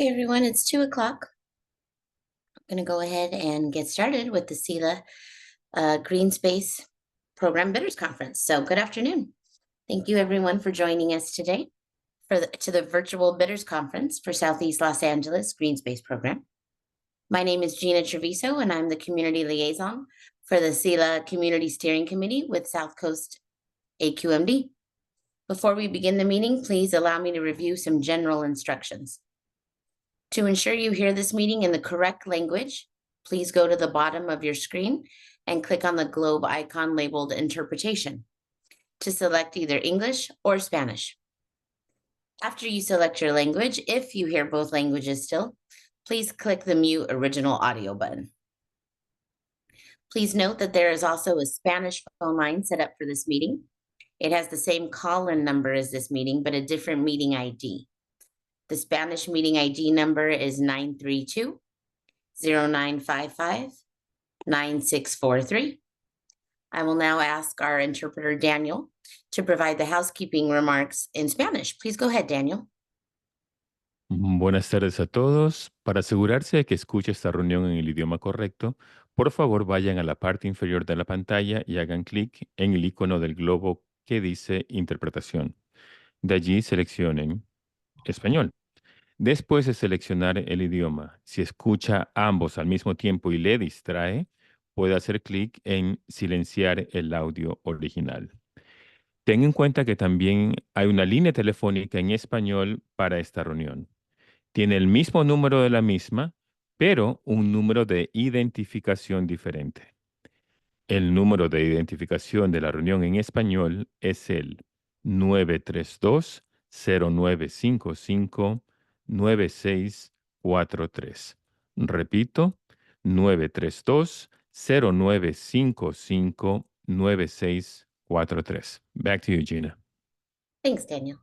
Okay, everyone, it's 2 o'clock. I'm going to go ahead and get started with the SELA Green Space Program Bidders Conference. So good afternoon. Thank you, everyone, for joining us today to the virtual Bidders Conference for Southeast Los Angeles Green Space Program. My name is Gina Treviso, and I'm the Community Liaison for the SELA Community Steering Committee with South Coast AQMD. Before we begin the meeting, please allow me to review some general instructions. To ensure you hear this meeting in the correct language, please go to the bottom of your screen and click on the globe icon labeled Interpretation to select either English or Spanish. After you select your language, if you hear both languages still, please click the Mute Original Audio button. Please note that there is also a Spanish phone line set up for this meeting. It has the same call-in number as this meeting, but a different meeting ID. The Spanish meeting ID number is 932-0955-9643. I will now ask our interpreter, Daniel, to provide the housekeeping remarks in Spanish. Please go ahead, Daniel. Buenas tardes a todos. Para asegurarse de que escuche esta reunión en el idioma correcto, por favor vayan a la parte inferior de la pantalla y hagan clic en el icono del globo que dice Interpretación. De allí seleccionen Español. Después de seleccionar el idioma, si escucha ambos al mismo tiempo y le distrae, puede hacer clic en Silenciar el audio original. Ten en cuenta que también hay una línea telefónica en español para esta reunión. Tiene el mismo número de la misma, pero un número de identificación diferente. El número de identificación de la reunión en español es el 932-0955-9643. Repito, 932-0955-9643. Back to you, Gina. Thanks, Daniel.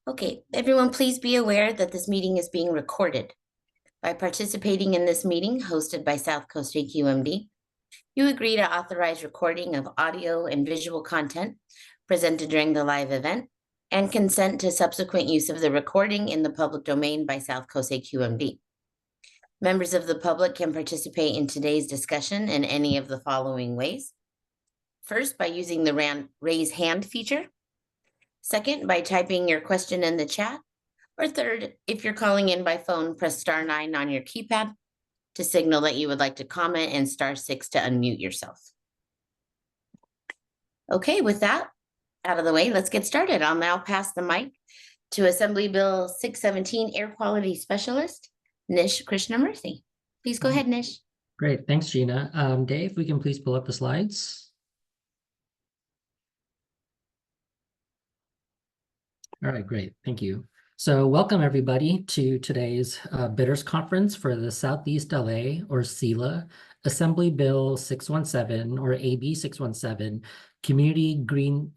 Okay, everyone, please be aware that this meeting is being recorded. By participating in this meeting hosted by South Coast AQMD, you agree to authorize recording of audio and visual content presented during the live event and consent to subsequent use of the recording in the public domain by South Coast AQMD. Members of the public can participate in today's discussion in any of the following ways. First, by using the raise hand feature. Second, by typing your question in the chat. Or third, if you're calling in by phone, press *9 on your keypad to signal that you would like to comment and *6 to unmute yourself. Okay, with that out of the way, let's get started. I'll now pass the mic to Assembly Bill 617 Air Quality Specialist, Nish Krishnamurthy. Please go ahead, Nish. Great, thanks, Gina. Dave, we can please pull up the slides. All right, great, thank you. So welcome everybody to today's Bidders Conference for the Southeast LA, or SELA, Assembly Bill 617, or AB 617, Community Green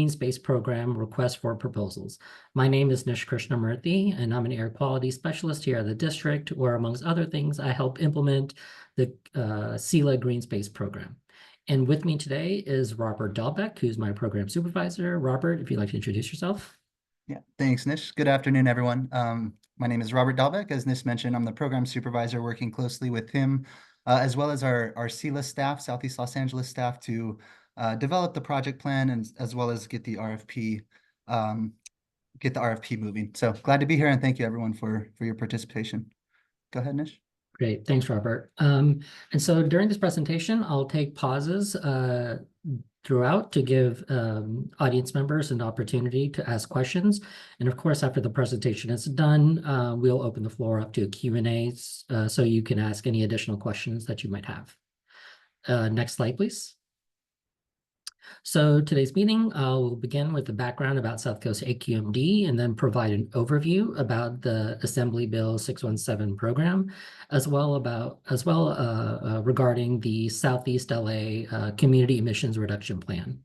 Space Program Request for Proposals. My name is Nish Krishnamurthy, and I'm an air quality specialist here at the district, where amongst other things, I help implement the SELA Green Space Program. And with me today is Robert Dahlbeck, who's my program supervisor. Robert, if you'd like to introduce yourself. Yeah, thanks, Nish. Good afternoon, everyone. My name is Robert Dahlbeck. As Nish mentioned, I'm the program supervisor working closely with him, as well as our SELA staff, Southeast Los Angeles staff, to develop the project plan and as well as get the RFP moving. So glad to be here, and thank you everyone for your participation. Go ahead, Nish. Great, thanks, Robert. And so during this presentation, I'll take pauses throughout to give audience members an opportunity to ask questions. And of course, after the presentation is done, we'll open the floor up to a Q&A so you can ask any additional questions that you might have. Next slide, please. So today's meeting will begin with the background about South Coast AQMD and then provide an overview about the Assembly Bill 617 program, as well regarding the Southeast LA Community Emissions Reduction Plan.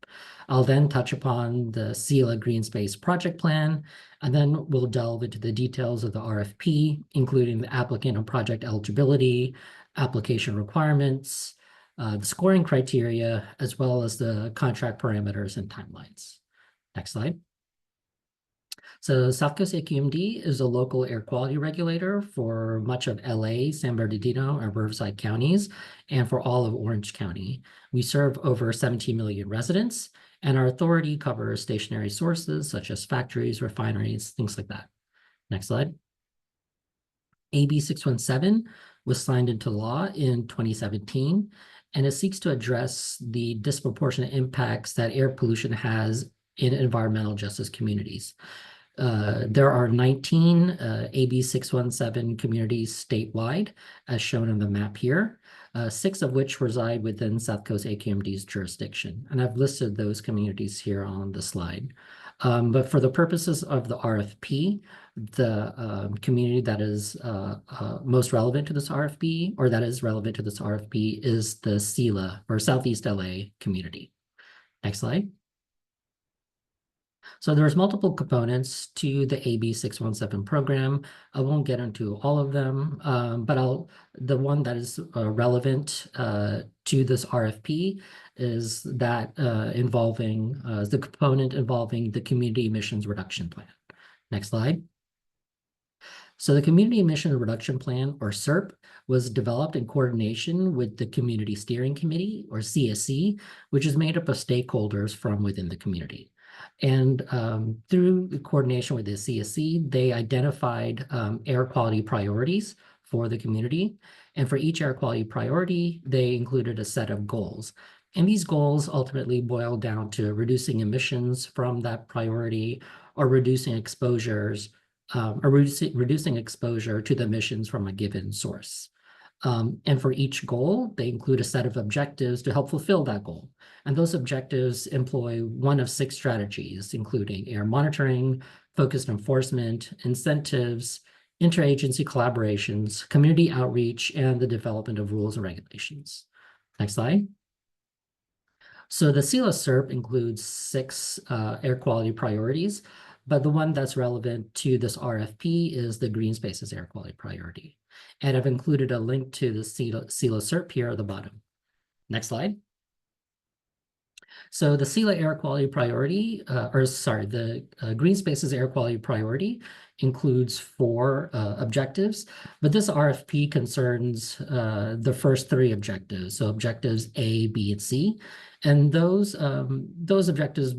I'll then touch upon the SELA Green Space Project Plan, and then we'll delve into the details of the RFP, including the applicant and project eligibility, application requirements, the scoring criteria, as well as the contract parameters and timelines. Next slide. So South Coast AQMD is a local air quality regulator for much of LA, San Bernardino, and Riverside counties, and for all of Orange County. We serve over 17 million residents, and our authority covers stationary sources such as factories, refineries, things like that. Next slide. AB 617 was signed into law in 2017, and it seeks to address the disproportionate impacts that air pollution has in environmental justice communities. There are 19 AB 617 communities statewide, as shown on the map here, 6 of which reside within South Coast AQMD's jurisdiction. And I've listed those communities here on the slide. But for the purposes of the RFP, the community that is most relevant to this RFP, or that is relevant to this RFP, is the SELA, or Southeast LA community. Next slide. So there's multiple components to the AB 617 program. I won't get into all of them, but the one that is relevant to this RFP is that involving the component involving the Community Emissions Reduction Plan. Next slide. So the Community Emission Reduction Plan, or CERP, was developed in coordination with the Community Steering Committee, or CSC, which is made up of stakeholders from within the community. And through the coordination with the CSC, they identified air quality priorities for the community. And for each air quality priority, they included a set of goals. And these goals ultimately boil down to reducing emissions from that priority, or reducing exposures, reducing exposure to the emissions from a given source. And for each goal, they include a set of objectives to help fulfill that goal. And those objectives employ one of 6 strategies, including air monitoring, focused enforcement, incentives, interagency collaborations, community outreach, and the development of rules and regulations. Next slide. So the SELA CERP includes 6 air quality priorities, but the one that's relevant to this RFP is the Green Spaces Air Quality Priority. And I've included a link to the SELA CERP here at the bottom. Next slide. So the SELA Air Quality Priority, the Green Spaces Air Quality Priority includes 4 objectives, but this RFP concerns the first 3 objectives, so objectives A, B, and C. And those objectives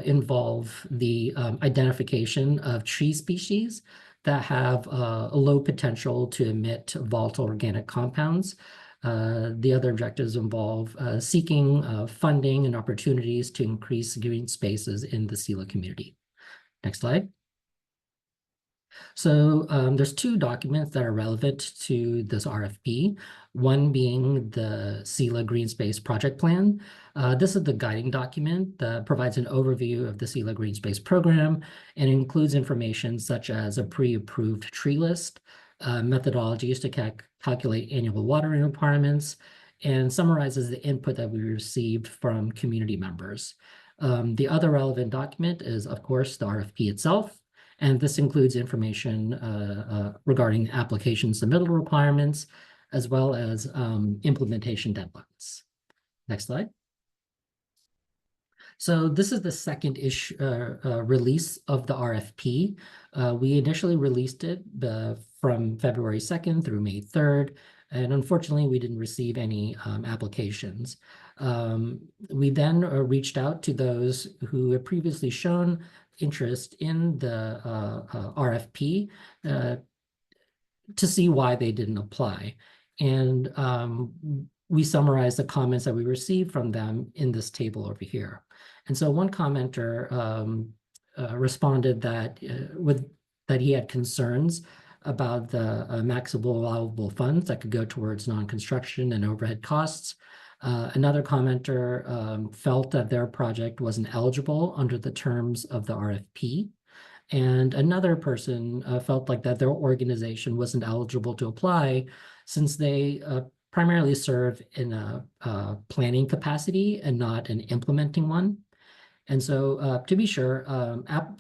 involve the identification of tree species that have a low potential to emit volatile organic compounds. The other objectives involve seeking funding and opportunities to increase green spaces in the SELA community. Next slide. So there's 2 documents that are relevant to this RFP, one being the SELA Green Space Project Plan. This is the guiding document that provides an overview of the SELA Green Space Program and includes information such as a pre-approved tree list, methodologies to calculate annual watering requirements, and summarizes the input that we received from community members. The other relevant document is, of course, the RFP itself, and this includes information regarding application submittal requirements, as well as implementation deadlines. Next slide. So this is the second release of the RFP. We initially released it from February 2nd through May 3rd, and unfortunately, we didn't receive any applications. We then reached out to those who had previously shown interest in the RFP to see why they didn't apply. And we summarized the comments that we received from them in this table over here. And so one commenter responded that he had concerns about the maximum allowable funds that could go towards non-construction and overhead costs. Another commenter felt that their project wasn't eligible under the terms of the RFP. And another person felt like that their organization wasn't eligible to apply since they primarily serve in a planning capacity and not an implementing one. And so to be sure,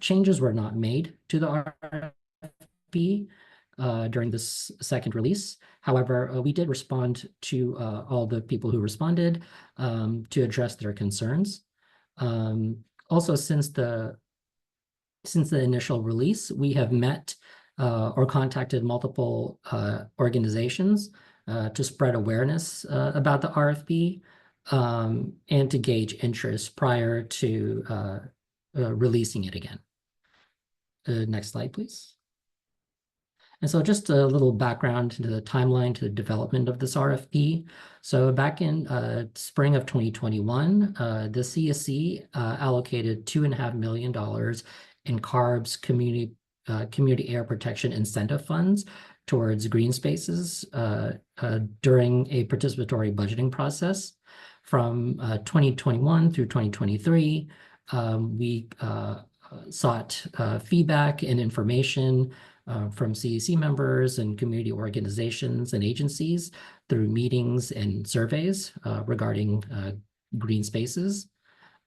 changes were not made to the RFP during this second release. However, we did respond to all the people who responded to address their concerns. Also, since since the initial release, we have met or contacted multiple organizations to spread awareness about the RFP and to gauge interest prior to releasing it again. Next slide, please. And so just a little background to the timeline to the development of this RFP. So back in spring of 2021, the CSC allocated $2.5 million in CARB's community air protection incentive funds towards green spaces during a participatory budgeting process. From 2021 through 2023, we sought feedback and information from CEC members and community organizations and agencies through meetings and surveys regarding green spaces.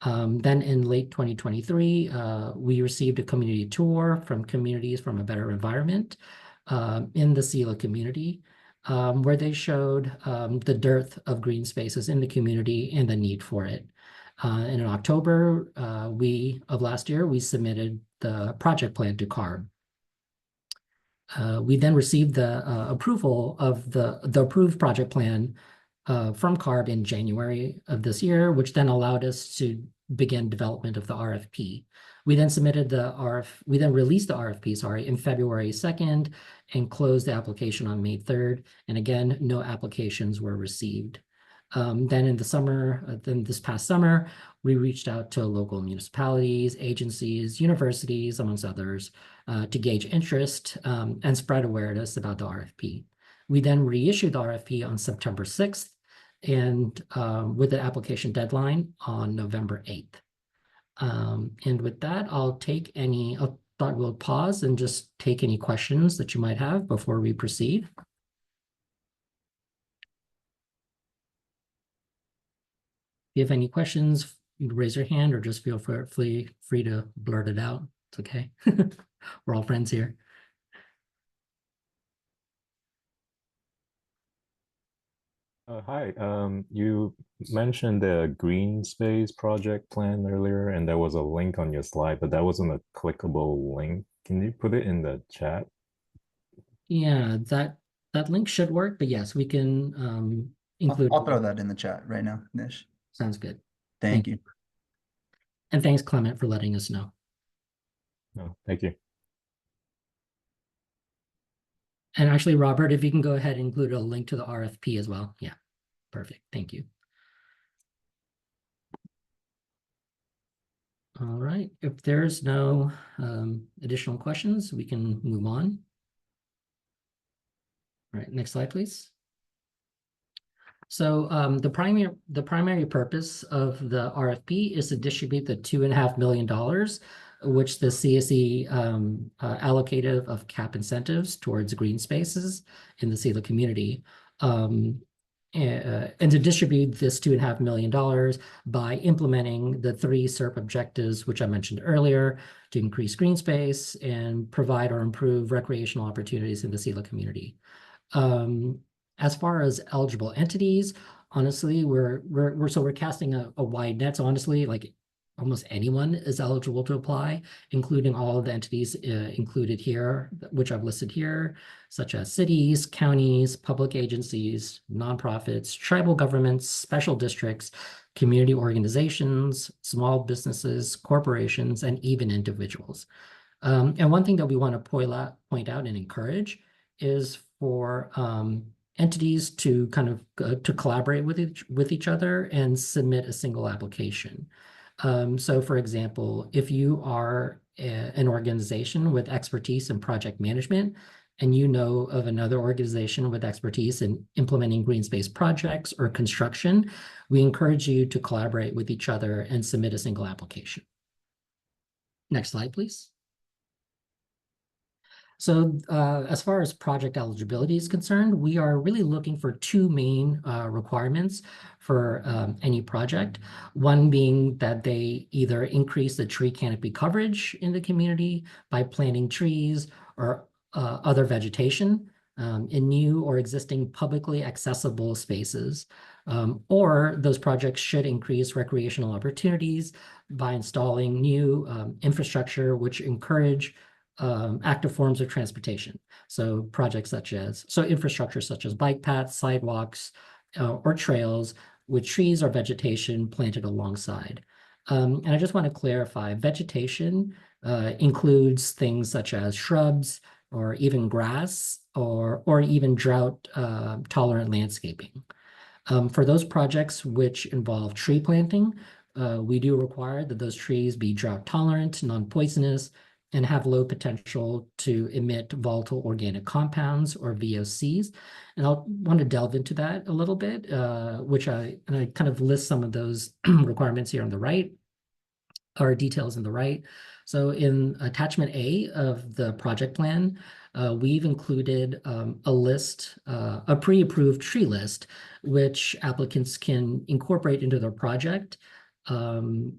Then in late 2023, we received a community tour from Communities from a Better Environment in the SELA community, where they showed the dearth of green spaces in the community and the need for it. And in October of last year, we submitted the project plan to CARB. We then received the approval of the approved project plan from CARB in January of this year, which then allowed us to begin development of the RFP. We then released the RFP, in February 2nd and closed the application on May 3rd. And again, no applications were received. Then in the summer, this past summer, we reached out to local municipalities, agencies, universities, amongst others, to gauge interest and spread awareness about the RFP. We then reissued the RFP on September 6th and with the application deadline on November 8th. And with that, I thought we'll pause and just take any questions that you might have before we proceed. If you have any questions, you can raise your hand or just feel free to blurt it out. It's okay. We're all friends here. Hi, you mentioned the green space project plan earlier, and there was a link on your slide, but that wasn't a clickable link. Can you put it in the chat? Yeah, that link should work, but yes, we can include. I'll throw that in the chat right now, Nish. Sounds good. Thank you. And thanks, Clement, for letting us know. No, thank you. And actually, Robert, if you can go ahead and include a link to the RFP as well. Yeah, perfect. Thank you. All right. If there's no additional questions, we can move on. All right, next slide, please. So the primary purpose of the RFP is to distribute the $2.5 million, which the CSE allocated of CAP incentives towards green spaces in the SELA community. And to distribute this $2.5 million by implementing the 3 SERP objectives, which I mentioned earlier, to increase green space and provide or improve recreational opportunities in the SELA community. As far as eligible entities, honestly, we're casting a wide net. So honestly, like almost anyone is eligible to apply, including all of the entities included here, which I've listed here, such as cities, counties, public agencies, nonprofits, tribal governments, special districts, community organizations, small businesses, corporations, and even individuals. And one thing that we want to point out and encourage is for entities to kind of to collaborate with each other and submit a single application. So for example, if you are an organization with expertise in project management and you know of another organization with expertise in implementing green space projects or construction, we encourage you to collaborate with each other and submit a single application. Next slide, please. So as far as project eligibility is concerned, we are really looking for 2 main requirements for any project. One being that they either increase the tree canopy coverage in the community by planting trees or other vegetation in new or existing publicly accessible spaces. Or those projects should increase recreational opportunities by installing new infrastructure which encourage active forms of transportation. So infrastructure such as bike paths, sidewalks, or trails with trees or vegetation planted alongside. And I just want to clarify, vegetation includes things such as shrubs or even grass or even drought tolerant landscaping. For those projects which involve tree planting, we do require that those trees be drought tolerant, non-poisonous, and have low potential to emit volatile organic compounds or VOCs. And I'll want to delve into that a little bit, and I kind of list some of those requirements here on the right, or details in the right. So in attachment A of the project plan, we've included a list, a pre-approved tree list, which applicants can incorporate into their project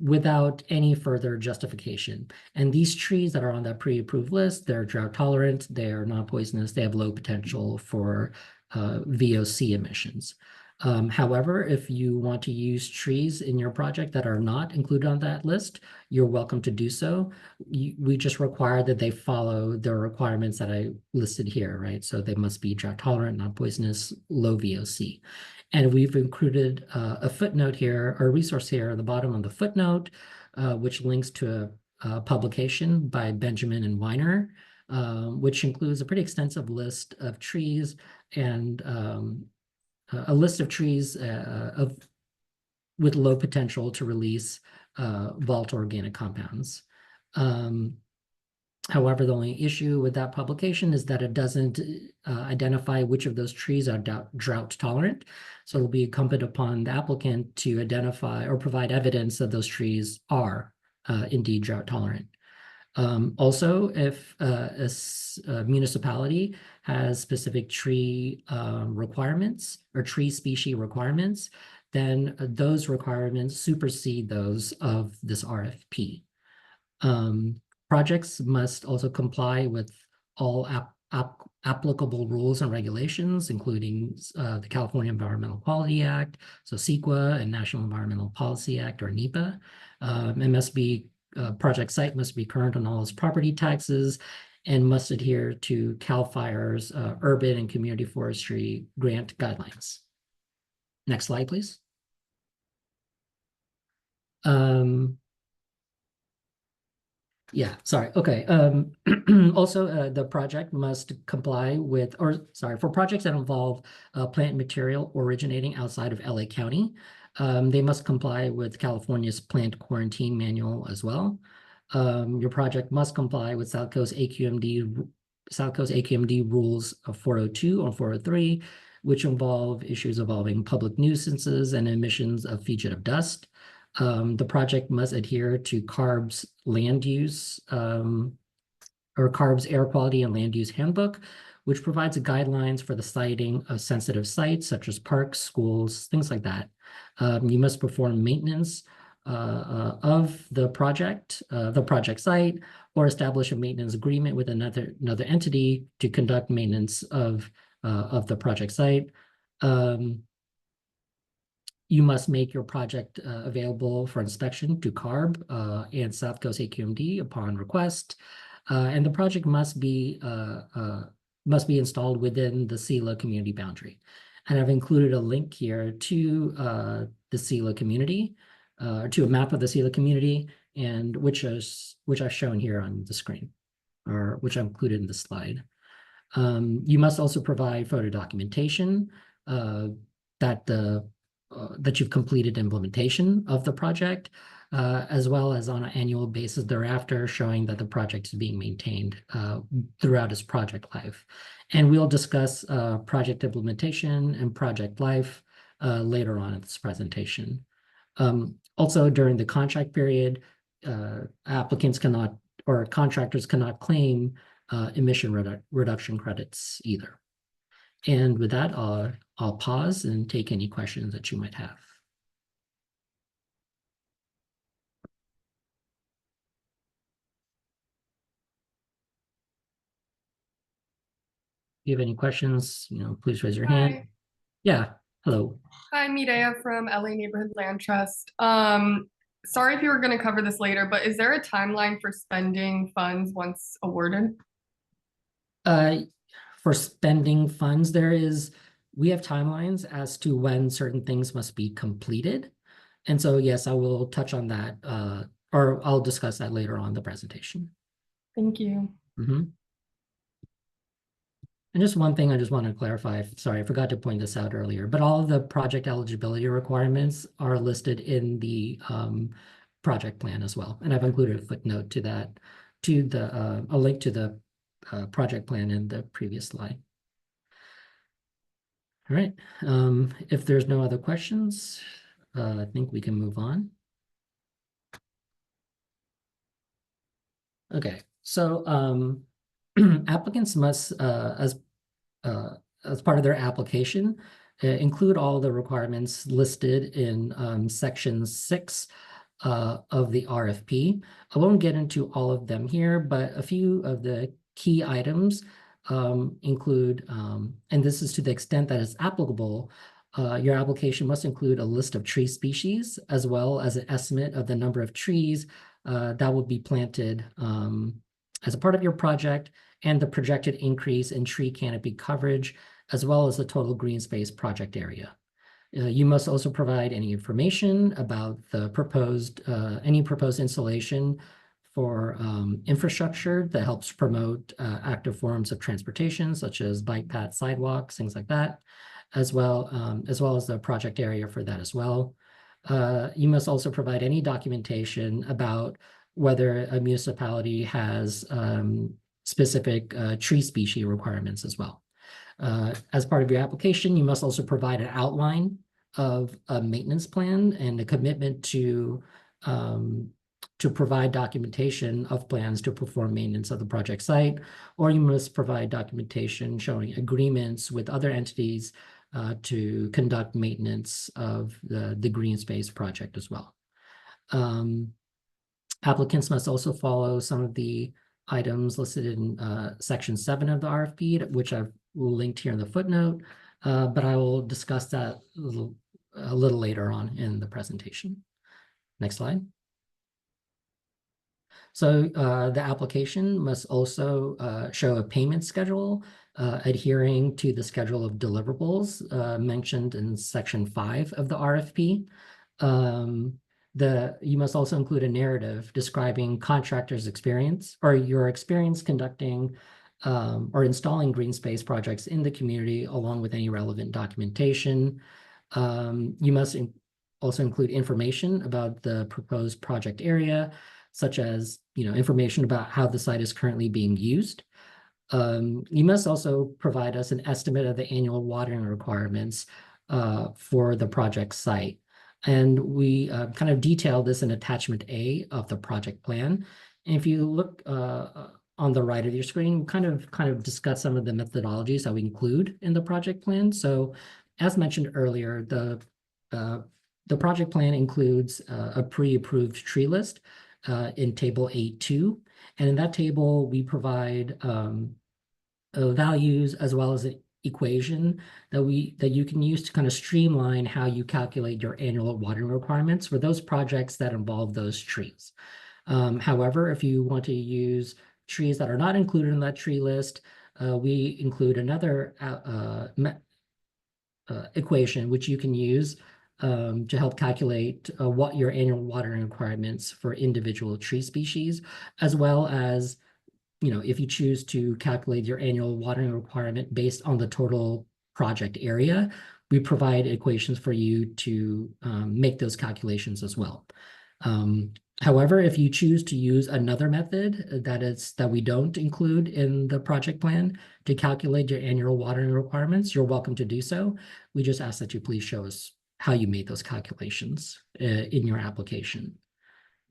without any further justification. And these trees that are on that pre-approved list, they're drought tolerant, they are non-poisonous, they have low potential for VOC emissions. However, if you want to use trees in your project that are not included on that list, you're welcome to do so. We just require that they follow the requirements that I listed here, right? So they must be drought tolerant, non-poisonous, low VOC. And we've included a footnote here, or a resource here at the bottom of the footnote, which links to a publication by Benjamin and Weiner, which includes a pretty extensive list of trees and a list of trees with low potential to release volatile organic compounds. However, the only issue with that publication is that it doesn't identify which of those trees are drought tolerant. So it'll be incumbent upon the applicant to identify or provide evidence that those trees are indeed drought tolerant. Also, if a municipality has specific tree requirements or tree species requirements, then those requirements supersede those of this RFP. Projects must also comply with all applicable rules and regulations, including the California Environmental Quality Act, so CEQA, and National Environmental Policy Act, or NEPA. Project site must be current on all its property taxes and must adhere to CAL FIRE's urban and community forestry grant guidelines. Next slide, please. Yeah, sorry. Okay. Also, the project must comply with, for projects that involve plant material originating outside of LA County, they must comply with California's plant quarantine manual as well. Your project must comply with South Coast AQMD rules of 402 or 403, which involve issues involving public nuisances and emissions of fugitive dust. The project must adhere to CARB's land use or CARB's air quality and land use handbook, which provides guidelines for the siting of sensitive sites such as parks, schools, things like that. You must perform maintenance of the project site, or establish a maintenance agreement with another entity to conduct maintenance of the project site. You must make your project available for inspection to CARB and South Coast AQMD upon request. And the project must be installed within the SELA community boundary. And I've included a link here to the SELA community, to a map of the SELA community, and which I've shown here on the screen, or which I included in the slide. You must also provide photo documentation that you've completed implementation of the project, as well as on an annual basis thereafter, showing that the project is being maintained throughout its project life. And we'll discuss project implementation and project life later on in this presentation. Also, during the contract period, applicants cannot, or contractors cannot claim emission reduction credits either. And with that, I'll pause and take any questions that you might have. you have any questions, please raise your hand. Hi. Yeah, hello. Hi, Mireya from LA Neighborhood Land Trust. Sorry if you were going to cover this later, but is there a timeline for spending funds once awarded? For spending funds, we have timelines as to when certain things must be completed. And so, yes, I will touch on that, or I'll discuss that later on in the presentation. Thank you. And just one thing I just want to clarify, sorry, I forgot to point this out earlier, but all of the project eligibility requirements are listed in the project plan as well. And I've included a footnote to that, a link to the project plan in the previous slide. All right, if there's no other questions, I think we can move on. Okay, so applicants must, as part of their application, include all the requirements listed in Section 6 of the RFP. I won't get into all of them here, but a few of the key items include, and this is to the extent that is applicable, your application must include a list of tree species as well as an estimate of the number of trees that will be planted as a part of your project, and the projected increase in tree canopy coverage, as well as the total green space project area. You must also provide any information about the any proposed installation for infrastructure that helps promote active forms of transportation, such as bike paths, sidewalks, things like that, as well as the project area for that as well. You must also provide any documentation about whether a municipality has specific tree species requirements as well. As part of your application, you must also provide an outline of a maintenance plan and a commitment to provide documentation of plans to perform maintenance of the project site, or you must provide documentation showing agreements with other entities to conduct maintenance of the green space project as well. Applicants must also follow some of the items listed in Section 7 of the RFP, which I've linked here in the footnote, but I will discuss that a little later on in the presentation. Next slide. So the application must also show a payment schedule adhering to the schedule of deliverables mentioned in Section 5 of the RFP. You must also include a narrative describing contractors' experience or your experience conducting or installing green space projects in the community, along with any relevant documentation. You must also include information about the proposed project area, such as information about how the site is currently being used. You must also provide us an estimate of the annual watering requirements for the project site. And we kind of detail this in attachment A of the project plan. And if you look on the right of your screen, kind of discuss some of the methodologies that we include in the project plan. So as mentioned earlier, the project plan includes a pre-approved tree list in table 8.2. And in that table, we provide values as well as an equation that you can use to kind of streamline how you calculate your annual watering requirements for those projects that involve those trees. However, if you want to use trees that are not included in that tree list, we include another equation which you can use to help calculate what your annual watering requirements for individual tree species, as well as if you choose to calculate your annual watering requirement based on the total project area, we provide equations for you to make those calculations as well. However, if you choose to use another method that we don't include in the project plan to calculate your annual watering requirements, you're welcome to do so. We just ask that you please show us how you made those calculations in your application.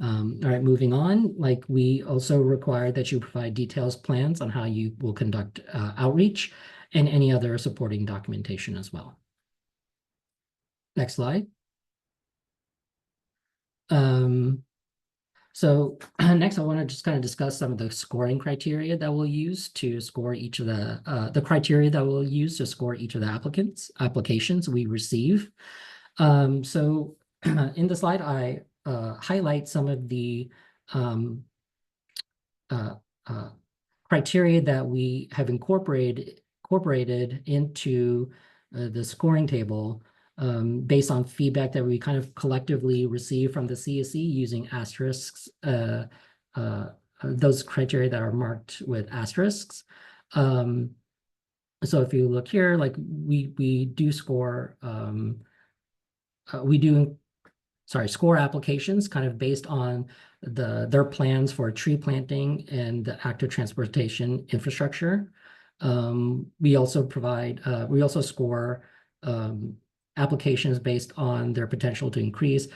All right, moving on, we also require that you provide details plans on how you will conduct outreach and any other supporting documentation as well. Next slide. So next, I want to just kind of discuss some of the scoring criteria that we'll use to score each of the criteria that we'll use to score each of the applications we receive. So in the slide, I highlight some of the criteria that we have incorporated into the scoring table based on feedback that we kind of collectively receive from the CSE using asterisks, those criteria that are marked with asterisks. So if you look here, like we do score, score applications kind of based on their plans for tree planting and the active transportation infrastructure. We also score applications based on their potential to increase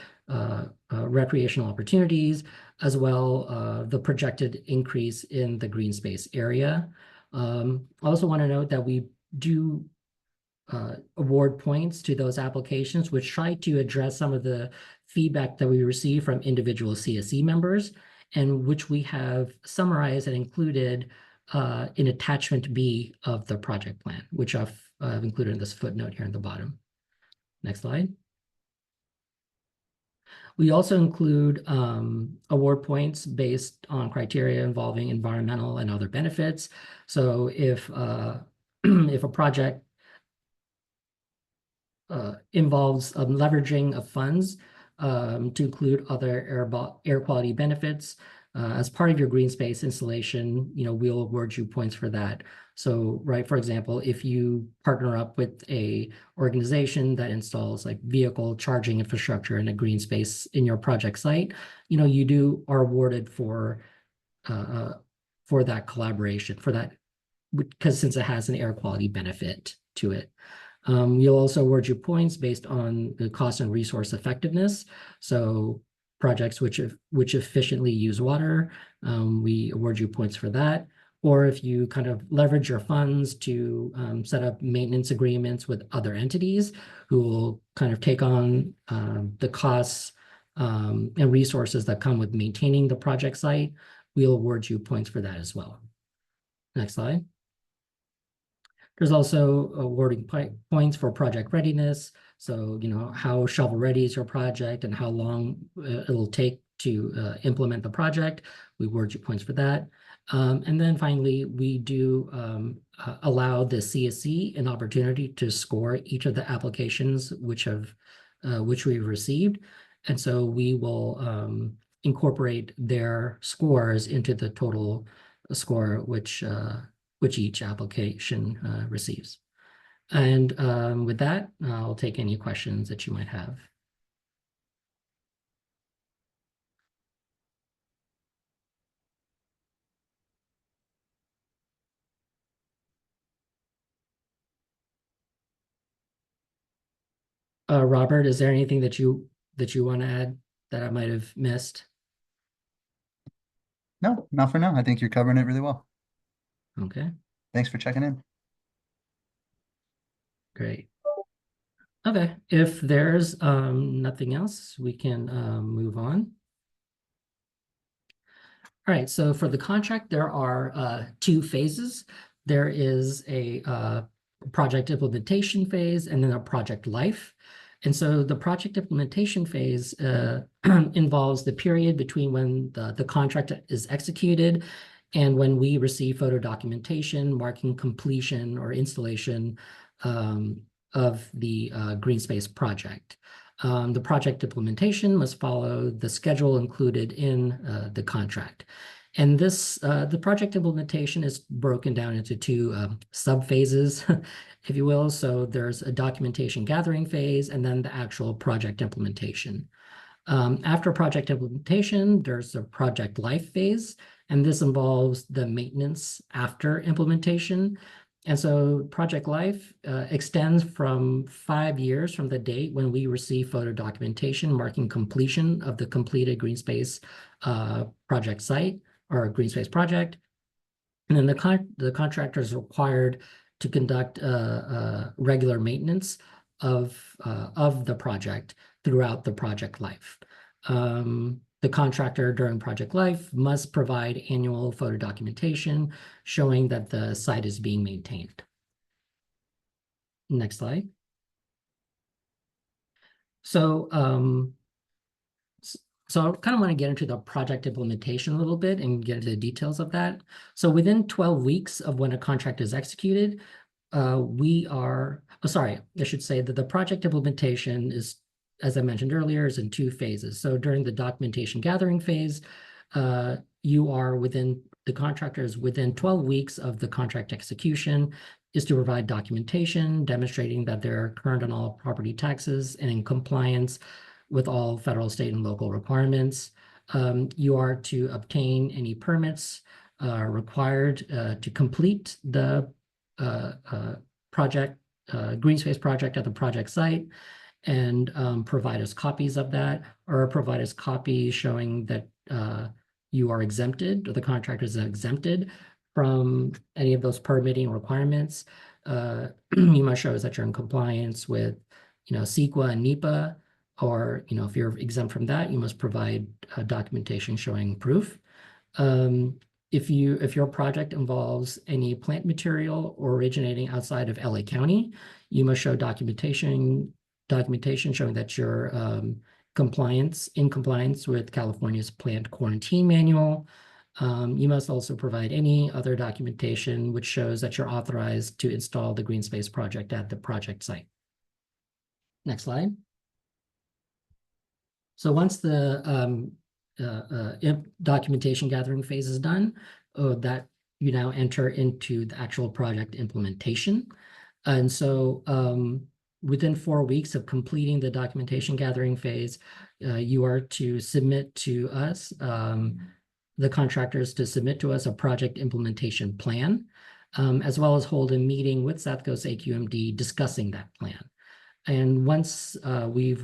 recreational opportunities, as well the projected increase in the green space area. I also want to note that we do award points to those applications, which try to address some of the feedback that we receive from individual CSE members, and which we have summarized and included in attachment B of the project plan, which I've included in this footnote here in the bottom. Next slide. We also include award points based on criteria involving environmental and other benefits. So if if a project involves leveraging of funds to include other air quality benefits as part of your green space installation, we'll award you points for that. So, right, for example, if you partner up with a organization that installs like vehicle charging infrastructure in a green space in your project site, you are awarded for that collaboration, because since it has an air quality benefit to it. You'll also award you points based on the cost and resource effectiveness. So projects which efficiently use water, we award you points for that. Or if you kind of leverage your funds to set up maintenance agreements with other entities who will kind of take on the costs and resources that come with maintaining the project site, we'll award you points for that as well. Next slide. There's also awarding points for project readiness. So, how shovel ready is your project and how long it'll take to implement the project. We award you points for that. And then finally, we do allow the CSE an opportunity to score each of the applications which we've received. And so we will incorporate their scores into the total score which each application receives. And with that, I'll take any questions that you might have. Robert, is there anything that you want to add that I might have missed? No, not for now. I think you're covering it really well. Okay, Thanks for checking in. great. Okay, if there's nothing else, we can move on. All right, so for the contract, there are two phases. There is a project implementation phase and then a project life. And so the project implementation phase involves the period between when the contract is executed and when we receive photo documentation marking completion or installation of the green space project. The project implementation must follow the schedule included in the contract. And the project implementation is broken down into two sub-phases, if you will. So there's a documentation gathering phase and then the actual project implementation. After project implementation, there's a project life phase, and this involves the maintenance after implementation. And so project life extends from 5 years from the date when we receive photo documentation marking completion of the completed green space project site or green space project. And then the contractor is required to conduct regular maintenance of the project throughout the project life. The the contractor during project life must provide annual photo documentation showing that the site is being maintained. Next slide. So, so I kind of want to get into the project implementation a little bit and get into the details of that. So within 12 weeks of when a contract is executed, I should say that the project implementation is, as I mentioned earlier, is in 2 phases. So during the documentation gathering phase, the contractor is within 12 weeks of the contract execution is to provide documentation demonstrating that they're current on all property taxes and in compliance with all federal, state, and local requirements. You are to obtain any permits required to complete the project, green space project at the project site, and provide us copies of that, or provide us copies showing that you are exempted, or the contractor is exempted from any of those permitting requirements. You must show us that you're in compliance with, CEQA and NEPA, or, if you're exempt from that, you must provide documentation showing proof. If your project involves any plant material originating outside of LA County, you must show documentation showing that you're in compliance with California's plant quarantine manual. You must also provide any other documentation which shows that you're authorized to install the green space project at the project site. Next slide. So once the documentation gathering phase is done, that you now enter into the actual project implementation. And so within 4 weeks of completing the documentation gathering phase, you are to submit to us, the contractors to submit to us a project implementation plan, as well as hold a meeting with South Coast AQMD discussing that plan. And once we've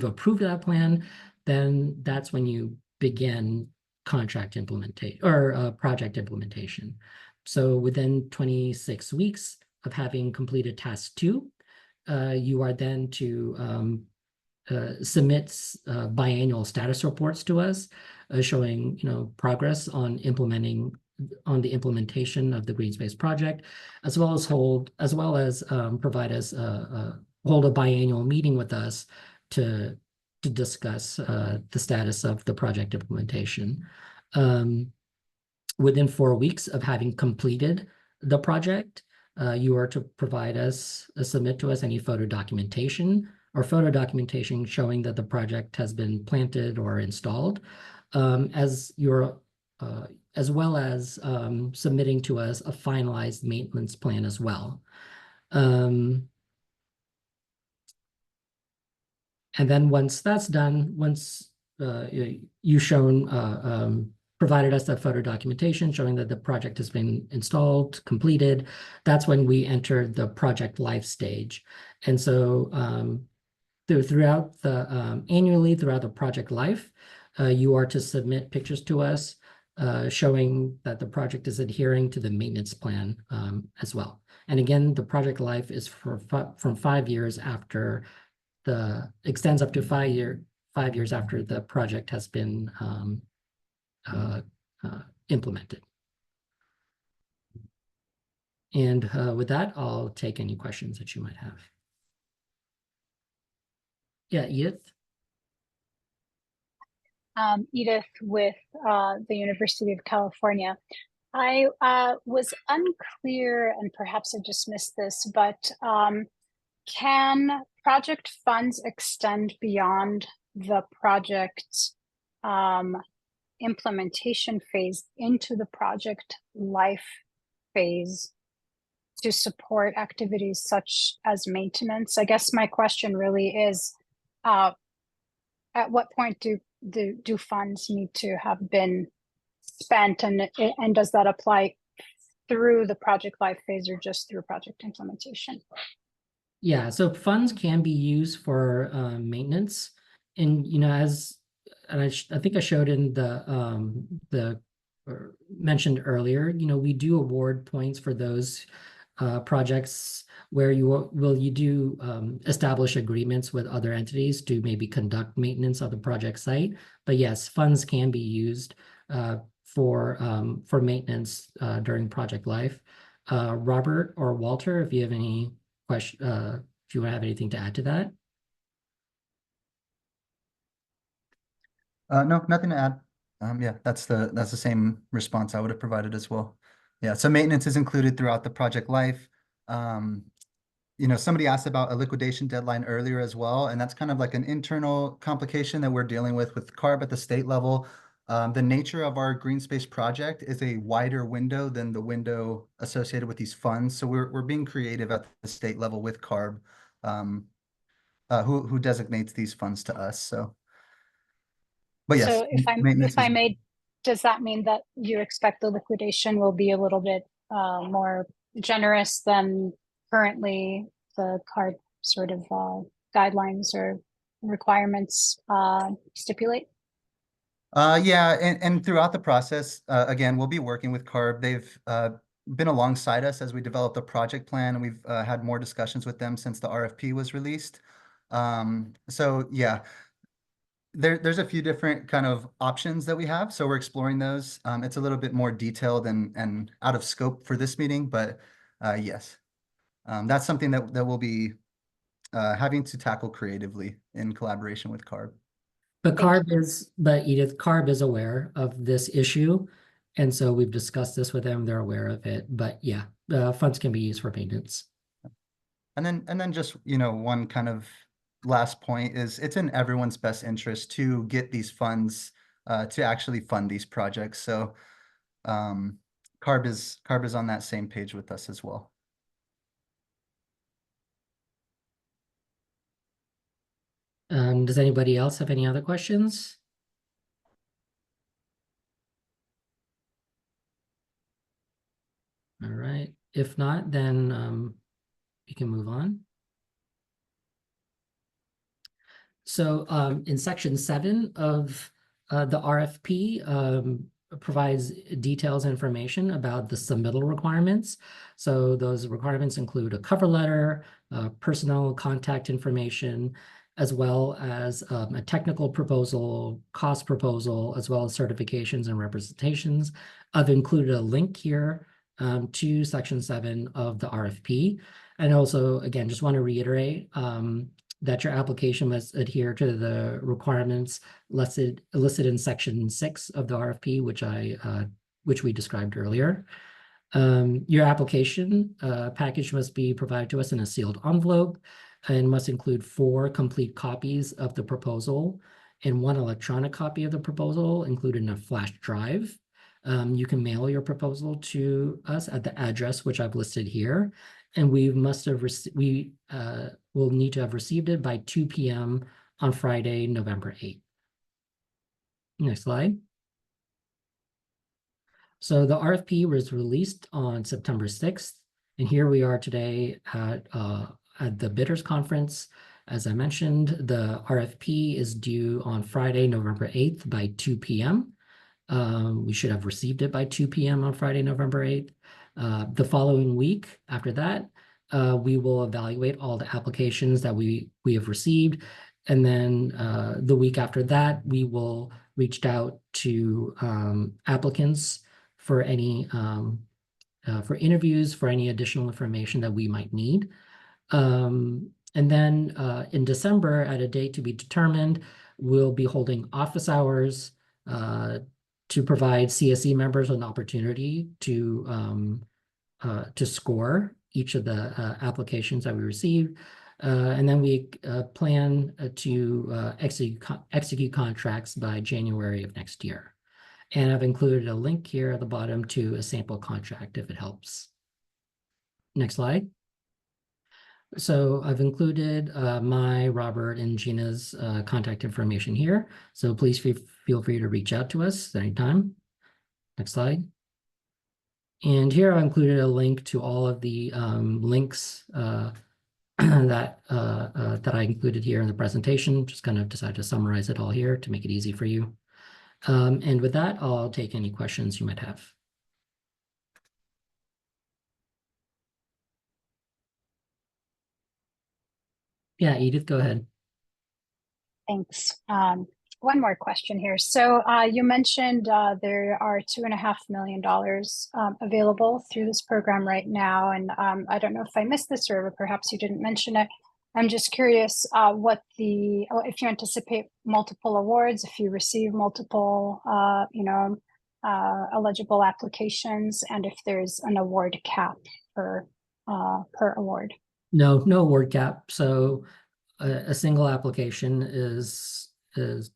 approved that plan, then that's when you begin contract implementation or project implementation. So within 26 weeks of having completed task 2, you are then to submit biannual status reports to us, showing progress on the implementation of the green space project, as well as provide us hold a biannual meeting with us to discuss the status of the project implementation. Within 4 weeks of having completed the project, you are to submit to us any photo documentation showing that the project has been planted or installed, as well as submitting to us a finalized maintenance plan as well. And then once that's done, once provided us that photo documentation showing that the project has been installed, completed, that's when we enter the project life stage. And so annually throughout the project life, you are to submit pictures to us showing that the project is adhering to the maintenance plan as well. And again, the project life is from 5 years after extends up to 5 years after the project has been implemented. And with that, I'll take any questions that you might have. Yeah, Edith? Edith with the University of California. I was unclear, and perhaps I just missed this, but can project funds extend beyond the project implementation phase into the project life phase to support activities such as maintenance? I guess my question really is, at what point do funds need to have been spent, and does that apply through the project life phase or just through project implementation? Yeah, so funds can be used for maintenance, and I think I showed in the mentioned earlier, we do award points for those projects where you do establish agreements with other entities to maybe conduct maintenance of the project site. But yes, funds can be used for maintenance during project life. Robert or Walter, if you have any question, if you have anything to add to that. No, nothing to add. Yeah, that's the same response I would have provided as well. Yeah, so maintenance is included throughout the project life. Somebody asked about a liquidation deadline earlier as well, and that's kind of like an internal complication that we're dealing with CARB at the state level. The nature of our green space project is a wider window than the window associated with these funds. So we're being creative at the state level with CARB, who designates these funds to us. So, but yes, So if maintenance I is. may, does that mean that you expect the liquidation will be a little bit more generous than currently the CARB sort of guidelines or requirements stipulate? Yeah, and throughout the process, again, we'll be working with CARB. They've been alongside us as we develop the project plan, and we've had more discussions with them since the RFP was released. So yeah, there's a few different kind of options that we have, so we're exploring those. It's a little bit more detailed and out of scope for this meeting, but yes, that's something that we'll be having to tackle creatively in collaboration with CARB. But Edith, CARB is aware of this issue. And so we've discussed this with them. They're aware of it. But yeah, funds can be used for maintenance. And then just, one kind of last point is it's in everyone's best interest to get these funds to actually fund these projects. So CARB is on that same page with us as well. Does anybody else have any other questions? All right. If not, then we can move on. So in section 7 of the RFP provides details information about the submittal requirements. So those requirements include a cover letter, personnel contact information, as well as a technical proposal, cost proposal, as well as certifications and representations. I've included a link here to section 7 of the RFP. And also, again, just want to reiterate that your application must adhere to the requirements listed in section 6 of the RFP, which we described earlier. Your application package must be provided to us in a sealed envelope and must include 4 complete copies of the proposal and 1 electronic copy of the proposal included in a flash drive. You can mail your proposal to us at the address which I've listed here, and we will need to have received it by 2 p.m. on Friday, November 8th. Next slide. So the RFP was released on September 6th, and here we are today at the bidders conference. As I mentioned, the RFP is due on Friday, November 8th by 2 p.m. We should have received it by 2 p.m. on Friday, November 8th. The following week after that, we will evaluate all the applications that we have received. And then the week after that, we will reach out to applicants for any for interviews, for any additional information that we might need. And then in December, at a date to be determined, we'll be holding office hours to provide CSE members an opportunity to score each of the applications that we receive. And then we plan to execute contracts by January of next year. And I've included a link here at the bottom to a sample contract if it helps. Next slide. So I've included my, Robert, and Gina's contact information here. So please feel free to reach out to us anytime. Next slide. And here I included a link to all of the links that I included here in the presentation. Just kind of decided to summarize it all here to make it easy for you. And with that, I'll take any questions you might have. Yeah, Edith, go ahead. Thanks. One more question here. So you mentioned there are $2.5 million available through this program right now. And I don't know if I missed this or perhaps you didn't mention it. I'm just curious if you anticipate multiple awards, if you receive multiple, eligible applications, and if there's an award cap per award. No award cap. So a single application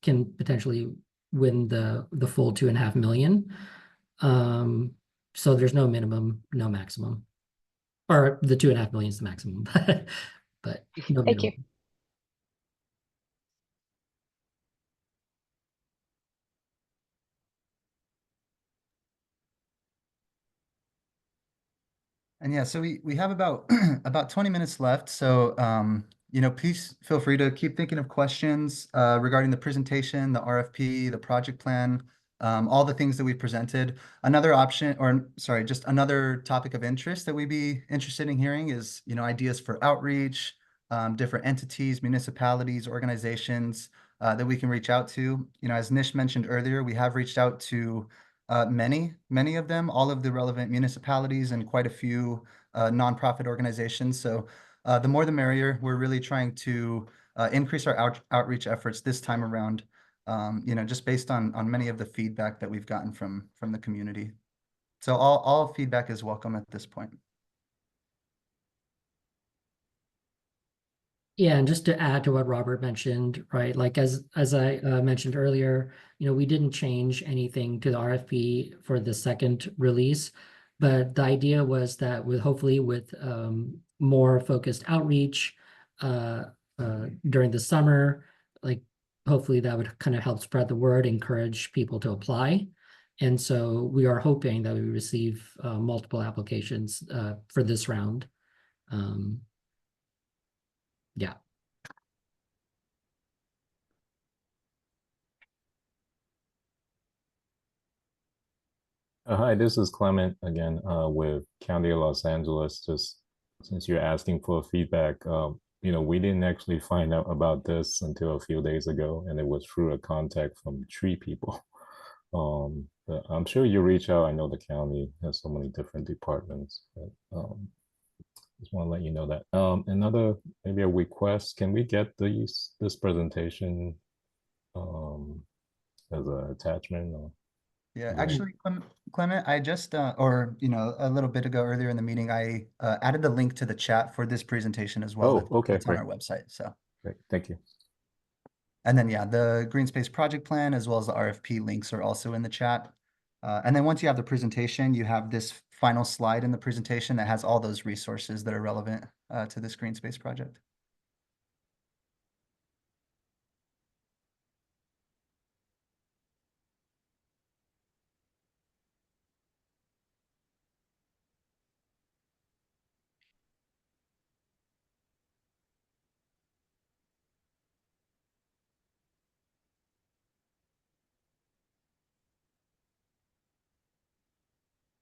can potentially win the full 2.5 million. So there's no minimum, no maximum, or the 2.5 million is the maximum, but no Thank you. minimum. And yeah, so we have about about 20 minutes left. So please feel free to keep thinking of questions regarding the presentation, the RFP, the project plan, all the things that we presented. Another option, or sorry, just another topic of interest that we'd be interested in hearing is, ideas for outreach, different entities, municipalities, organizations that we can reach out to. As Nish mentioned earlier, we have reached out to many of them, all of the relevant municipalities and quite a few nonprofit organizations. So the more the merrier. We're really trying to increase our outreach efforts this time around, just based on many of the feedback that we've gotten from the community. So all feedback is welcome at this point. Yeah, and just to add to what Robert mentioned, right? Like as I mentioned earlier, we didn't change anything to the RFP for the second release, but the idea was that hopefully with more focused outreach during the summer, like hopefully that would kind of help spread the word, encourage people to apply. And so we are hoping that we receive multiple applications for this round. Yeah. Hi, this is Clement again with County of Los Angeles. Just since you're asking for feedback, we didn't actually find out about this until a few days ago, and it was through a contact from 3 people. But I'm sure you reach out. I know the county has so many different departments, but just want to let you know that. Another maybe a request: can we get this presentation as an attachment? Yeah, actually, Clement, I just, or, a little bit ago earlier in the meeting, I added the link to the chat for this presentation as well. Oh, okay, It's on great. our website, so. Great, thank you. And then, yeah, the Green Space project plan as well as the RFP links are also in the chat. And then once you have the presentation, you have this final slide in the presentation that has all those resources that are relevant to this Green Space project.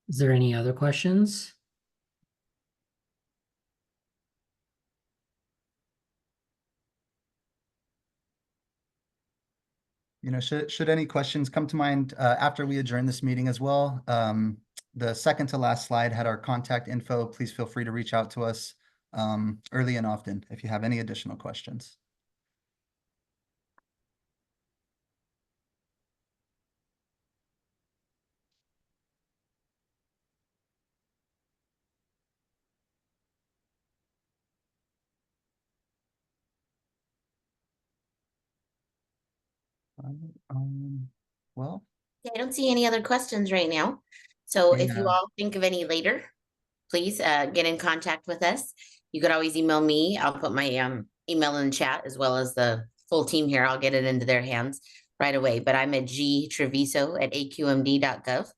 Is there any other questions? Should any questions come to mind after we adjourn this meeting as well, the second to last slide had our contact info. Please feel free to reach out to us early and often if you have any additional questions. Well, Yeah, I don't see any other questions right now. So if you Yeah. all think of any later, please get in contact with us. You could always email me. I'll put my email in the chat as well as the full team here. I'll get it into their hands right away. But I'm at gtreviso@aqmd.gov.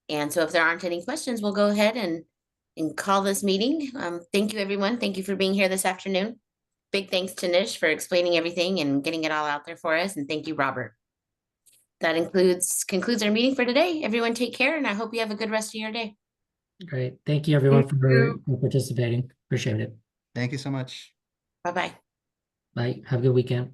And so if there aren't any questions, we'll go ahead and call this meeting. Thank you, everyone. Thank you for being here this afternoon. Big thanks to Nish for explaining everything and getting it all out there for us. And thank you, Robert. That concludes our meeting for today. Everyone take care, and I hope you have a good rest of your day. Great. Thank you, everyone, Thank for you. participating. Appreciate it. Thank you so much. Bye-bye. Bye. Have a good weekend.